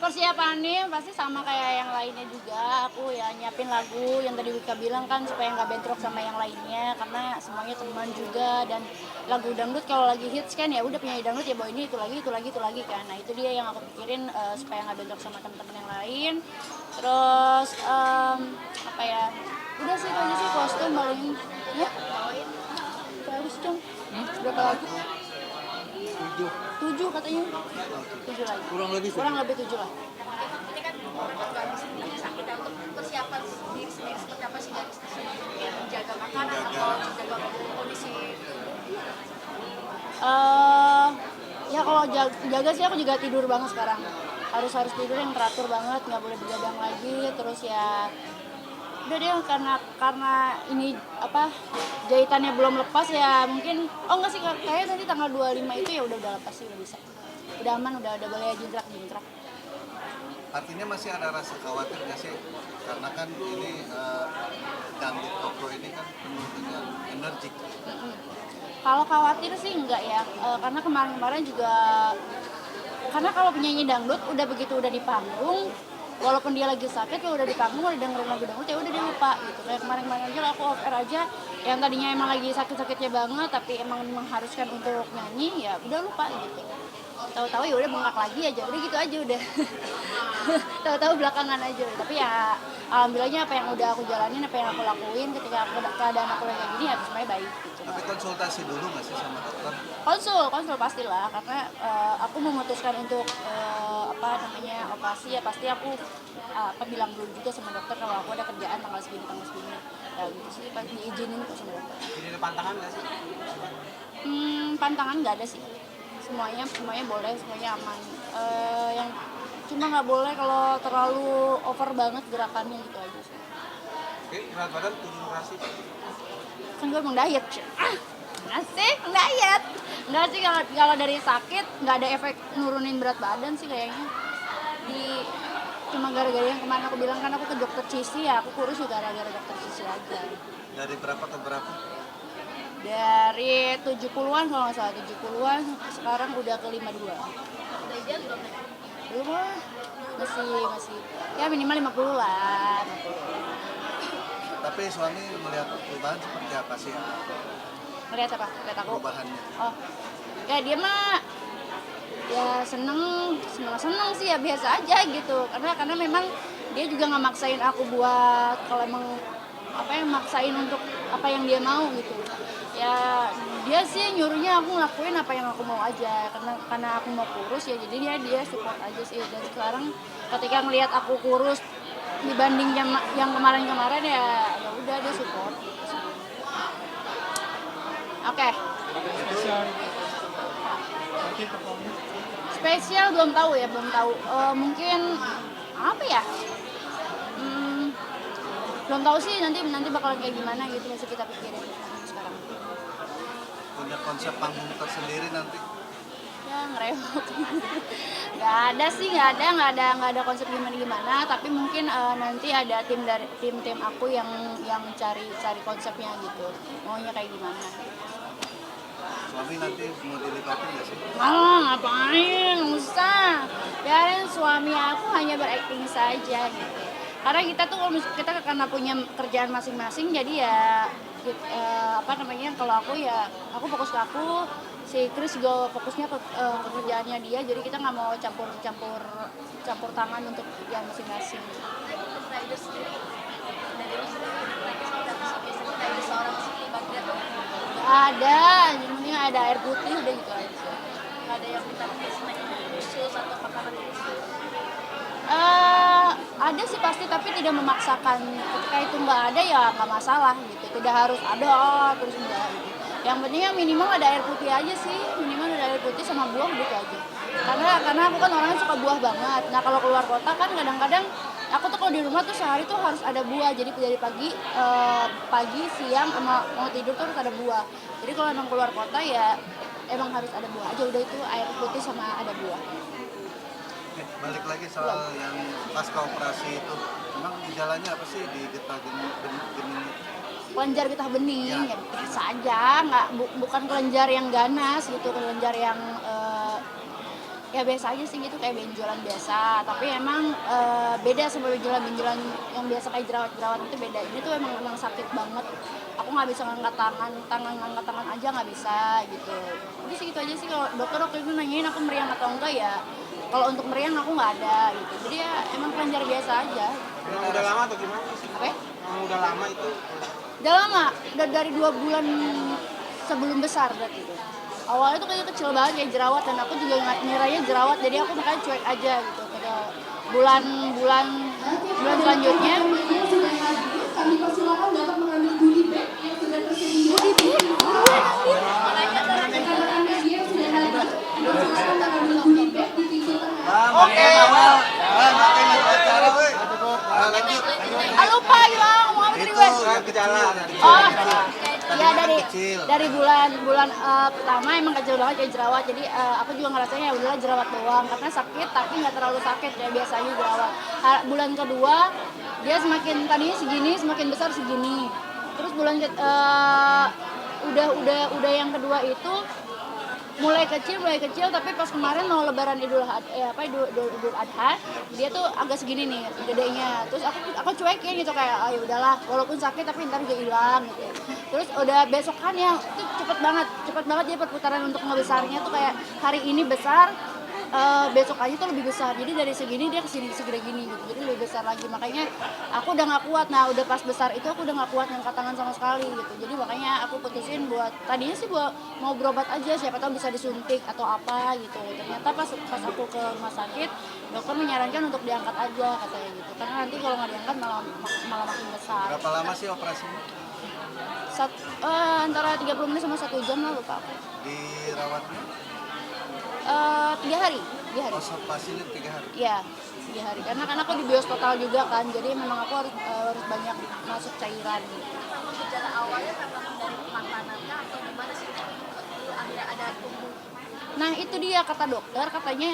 Persiapannya pasti sama kayak yang lainnya juga. Aku ya nyiapin lagu yang tadi Wika bilang kan supaya nggak bentrok sama yang lainnya karena semuanya teman juga dan lagu dangdut kalau lagi hits kan ya udah penyanyi dangdut ya bawa ini itu lagi kan. Nah itu dia yang aku pikirin supaya nggak bentrok sama teman-teman yang lain. Terus apa ya? Udah sih tadi sih kostum paling ya. Bagus dong. Berapa lagu? 7 katanya. 7 lagi. Kurang lebih 7 lah. Ini kan nggak bisa sakit ya, untuk persiapan diri sendiri seperti apa sih dari menjaga makanan atau menjaga kondisi Ya kalau jaga sih aku juga tidur banget sekarang. Harus tidur yang teratur banget, nggak boleh begadang lagi. Terus ya udah deh karena ini apa jahitannya belum lepas ya mungkin enggak sih kayak nanti tanggal 25 itu ya udah lepas sih udah bisa. Udah aman, udah boleh jingkrak. Artinya masih ada rasa khawatir nggak sih? Karena kan ini dangdut koplo ini kan penuh dengan energi. Kalau khawatir sih enggak ya, karena kemarin juga karena kalau penyanyi dangdut udah begitu udah di panggung, walaupun dia lagi sakit ya udah di panggung udah dengerin lagu dangdut ya udah dia lupa gitu. Kayak kemarin aja aku off air aja yang tadinya emang lagi sakit-sakitnya banget tapi emang mengharuskan untuk nyanyi ya udah lupa gitu. Tahu-tahu ya udah bengkak lagi aja, udah gitu aja udah. Tahu-tahu belakangan aja. Tapi ya alhamdulillahnya apa yang udah aku jalanin, apa yang aku lakuin ketika keadaan aku kayak gini ya semuanya baik gitu. Tapi konsultasi dulu nggak sih sama dokter? Konsul pastilah karena aku memutuskan untuk operasi ya pasti aku bilang dulu juga sama dokter kalau aku ada kerjaan tanggal segini ya gitu sih pasti diizinin kok sama dokter. Ini ada pantangan nggak sih? Pantangan nggak ada sih, semuanya boleh, semuanya aman. Yang cuma nggak boleh kalau terlalu over banget gerakannya gitu aja sih. Oke, berat badan turun drastis. Kan gue emang diet. Nggak sih, diet. Nggak sih kalau dari sakit nggak ada efek nurunin berat badan sih kayaknya. Cuma gara-gara yang kemarin aku bilang kan aku ke dokter Cici ya, aku kurus juga gara-gara dokter Cici aja. Dari berapa ke berapa? Dari 70-an kalau nggak salah 70-an sekarang udah ke 52. udah ideal belum? Belum lah, masih ya minimal 50 lah. Tapi suami melihat perubahan seperti apa sih? Ngeliat apa? Ngeliat aku? Perubahannya. Oh, ya dia mah ya seneng sih ya biasa aja gitu karena memang dia juga nggak maksain aku buat kalau emang maksain untuk apa yang dia mau gitu ya dia sih nyuruhnya aku ngelakuin apa yang aku mau aja karena aku mau kurus ya jadi dia support aja sih dan sekarang ketika ngelihat aku kurus dibanding yang kemarin ya udah dia support gitu. Oke. Spesial belum tahu. Mungkin apa ya? Belum tahu sih nanti bakalan kayak gimana gitu masih kita pikirin sekarang. Punya konsep panggung tersendiri nanti? Ya ngerewok. nggak ada konsep gimana tapi mungkin nanti ada tim aku yang cari konsepnya gitu. Maunya kayak gimana. Suami nanti mau dilibatin nggak sih? Ngapain? Nggak usah. Biarin suami aku hanya berakting saja gitu. Karena kita tuh karena punya kerjaan masing-masing jadi ya kalau aku fokus ke aku, si Chris juga fokusnya ke kerjaannya dia jadi kita nggak mau campur tangan untuk kerjaan masing-masing. Untuk rider sendiri dari biasanya rider seorang sih bagian Ada, yang penting ada air putih udah gitu aja. nggak ada yang minta snack khusus atau makanan khusus. Ada sih pasti tapi tidak memaksakan. Ketika itu nggak ada ya nggak masalah gitu. Tidak harus ada terus enggak gitu. Yang pentingnya minimal ada air putih aja sih. Minimal ada air putih sama buah gitu aja. Karena aku kan orangnya suka buah banget. Nah kalau keluar kota kan kadang-kadang aku tuh kalau di rumah tuh sehari tuh harus ada buah. Jadi dari pagi, siang sama mau tidur tuh harus ada buah. Jadi kalau emang keluar kota ya emang harus ada buah aja. Udah itu air putih sama ada buah. Balik lagi soal yang pasca operasi itu, emang gejalanya apa sih di getah gening? Kelenjar getah bening ya biasa aja, bukan kelenjar yang ganas gitu, kelenjar yang Ya biasa aja sih gitu, kayak benjolan biasa, tapi emang beda sama benjolan-benjolan yang biasa kayak jerawat-jerawat itu beda. Ini tuh emang sakit banget. Aku nggak bisa ngangkat ngangkat tangan aja nggak bisa gitu. Jadi segitu aja sih. Kalau dokter waktu itu nanyain aku meriang atau enggak, ya kalau untuk meriang aku nggak ada gitu. Jadi ya emang kelenjar biasa aja. Emang udah lama atau gimana sih? Apa ya? Emang udah lama itu? Udah lama, udah dari 2 bulan sebelum besar berarti itu. Awalnya tuh kayak kecil banget kayak jerawat, dan aku juga nggak ngiranya jerawat, jadi aku makanya cuek aja gitu. Pada bulan selanjutnya Kami persilakan dapat mengambil goodie bag yang sudah tersedia. Rekan-rekan media yang sudah hadir, silakan mengambil goodie bag di pintu tengah. Oke. Makin acara weh. Lanjut. lupa gimana ngomong apa tadi gue? Saya gejala. Oh, ya kecil. dari bulan pertama emang kecil banget kayak jerawat, jadi aku juga ngerasanya ya udahlah jerawat doang karena sakit tapi nggak terlalu sakit kayak biasanya jerawat. Bulan kedua dia tadinya segini semakin besar segini, terus udah yang kedua itu mulai kecil tapi pas kemarin mau lebaran Idul Adha dia tuh agak segini nih gedenya, terus aku cuekin gitu kayak ya udahlah walaupun sakit tapi ntar juga hilang gitu. Terus udah besokannya itu cepet banget dia perputaran untuk ngebesarnya tuh kayak hari ini besar, besokannya tuh lebih besar, jadi dari segini dia kesini segede gini gitu, jadi lebih besar lagi. Makanya aku udah nggak kuat. Nah udah pas besar itu aku udah nggak kuat ngangkat tangan sama sekali gitu, jadi makanya aku putusin tadinya sih mau berobat aja, siapa tahu bisa disuntik atau apa gitu. Ternyata pas aku ke rumah sakit dokter menyarankan untuk diangkat aja katanya gitu, karena nanti kalau nggak diangkat malah makin besar. Berapa lama sih operasinya? Antara 30 menit sama 1 jam lah, lupa aku. Dirawatnya? 3 hari. Observasinya 3 hari? Iya, 3 hari. Karena aku di bios total juga kan, jadi memang aku harus banyak masuk cairan. Memang gejala awalnya memang dari makanannya atau gimana sih? Akhirnya ada tumbuh. Nah itu dia kata dokter, katanya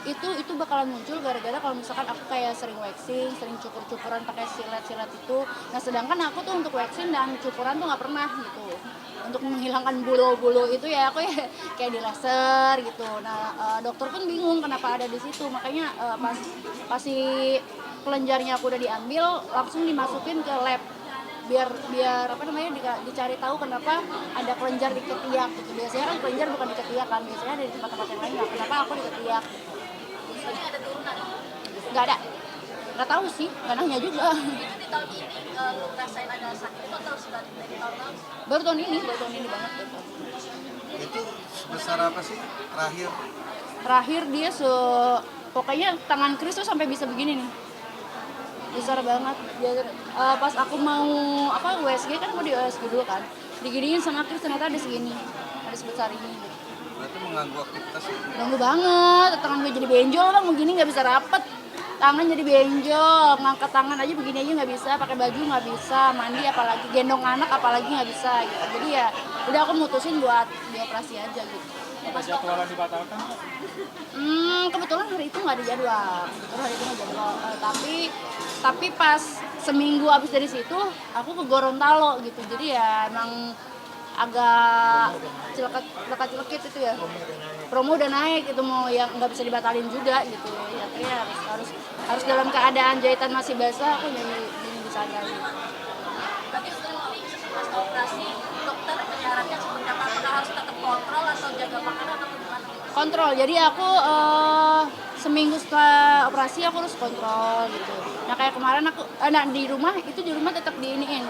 itu bakalan muncul gara-gara kalau misalkan aku kayak sering waxing, sering cukur-cukuran pakai silet-silet itu. Nah sedangkan aku tuh untuk waxing dan cukuran tuh nggak pernah gitu. Untuk menghilangkan bulu-bulu itu ya aku ya kayak di laser gitu. Nah dokter pun bingung kenapa ada di situ, makanya pas si kelenjarnya aku udah diambil langsung dimasukin ke lab biar dicari tahu kenapa ada kelenjar di ketiak gitu. Biasanya kan kelenjar bukan di ketiak kan, biasanya ada di tempat-tempat yang lain. Kenapa aku di ketiak? Ini ada turunan. Nggak ada, nggak tahu sih, nggak nanya juga. Itu di tahun ini lu rasain ada sakit itu atau sudah dari tahun lalu? baru tahun ini banget gitu. Itu sebesar apa sih Terakhir dia pokoknya tangan Chris tuh sampai bisa begini nih, besar banget. Dia, pas aku mau USG kan, mau di USG dulu kan, diginiin sama Chris ternyata ada segini, ada sebesar ini gitu. Berarti mengganggu aktivitas ya? Ganggu banget, tangan gue jadi benjol bang, begini nggak bisa rapet, tangan jadi benjol, ngangkat tangan aja begini aja nggak bisa, pakai baju nggak bisa, mandi apalagi, gendong anak apalagi nggak bisa gitu. Jadi ya udah aku mutusin buat dioperasi aja gitu. Pas jadwalnya dibatalkan? Kebetulan hari itu nggak ada jadwal, tapi pas seminggu abis dari situ aku ke Gorontalo gitu, jadi ya emang agak celekit itu ya, promo udah naik itu, mau yang nggak bisa dibatalin juga gitu ya, akhirnya harus dalam keadaan jahitan masih basah aku jadi di sana gitu. Berarti setelah operasi dokter menyarankan seperti apa? Apakah harus tetap kontrol atau jaga makanan atau gimana? Kontrol, jadi aku seminggu setelah operasi aku harus kontrol gitu. Nah kayak kemarin aku di rumah tetap diiniin,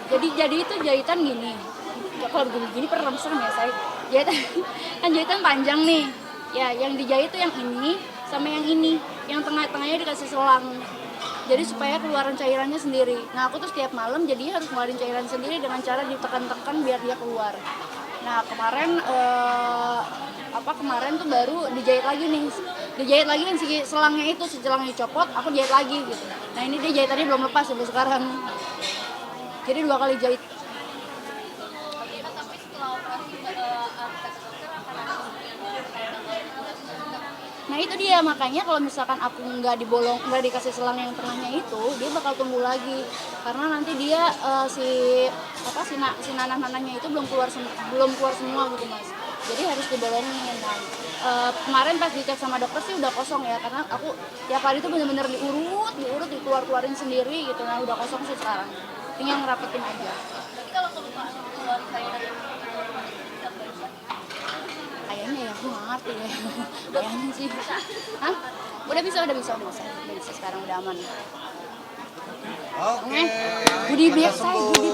jadi itu jahitan gini ya, kalau begini perem serem ya saya jahitan panjang nih ya, yang dijahit tuh yang ini sama yang ini, yang tengahnya dikasih selang, jadi supaya keluaran cairannya sendiri. Nah aku tuh setiap malam jadi harus ngeluarin cairan sendiri dengan cara ditekan-tekan biar dia keluar. Nah kemarin tuh baru dijahit lagi kan si selangnya itu, si selangnya dicopot, aku jahit lagi gitu. Nah ini dia jahitannya belum lepas sampai sekarang, jadi 2 kali jahit. Tapi setelah operasi kata dokter akan ada Nah itu dia, makanya kalau misalkan aku nggak dikasih selang yang tengahnya itu, dia bakal tumbuh lagi. Karena nanti dia si nanah-nanahnya itu belum keluar semua gitu Mas. Jadi harus dibolongin. Nah, kemarin pas dicek sama dokter sih udah kosong ya, karena aku tiap hari itu bener-bener diurut, dikeluarin sendiri gitu. Nah, udah kosong sih sekarang. Tinggal ngerapetin aja. Tapi kalau kelupaan keluar cairan yang Kayaknya ya, aku nggak ngerti ya. Kayaknya sih. Hah? Udah bisa sekarang udah aman. Oke. Budi biasa, Budi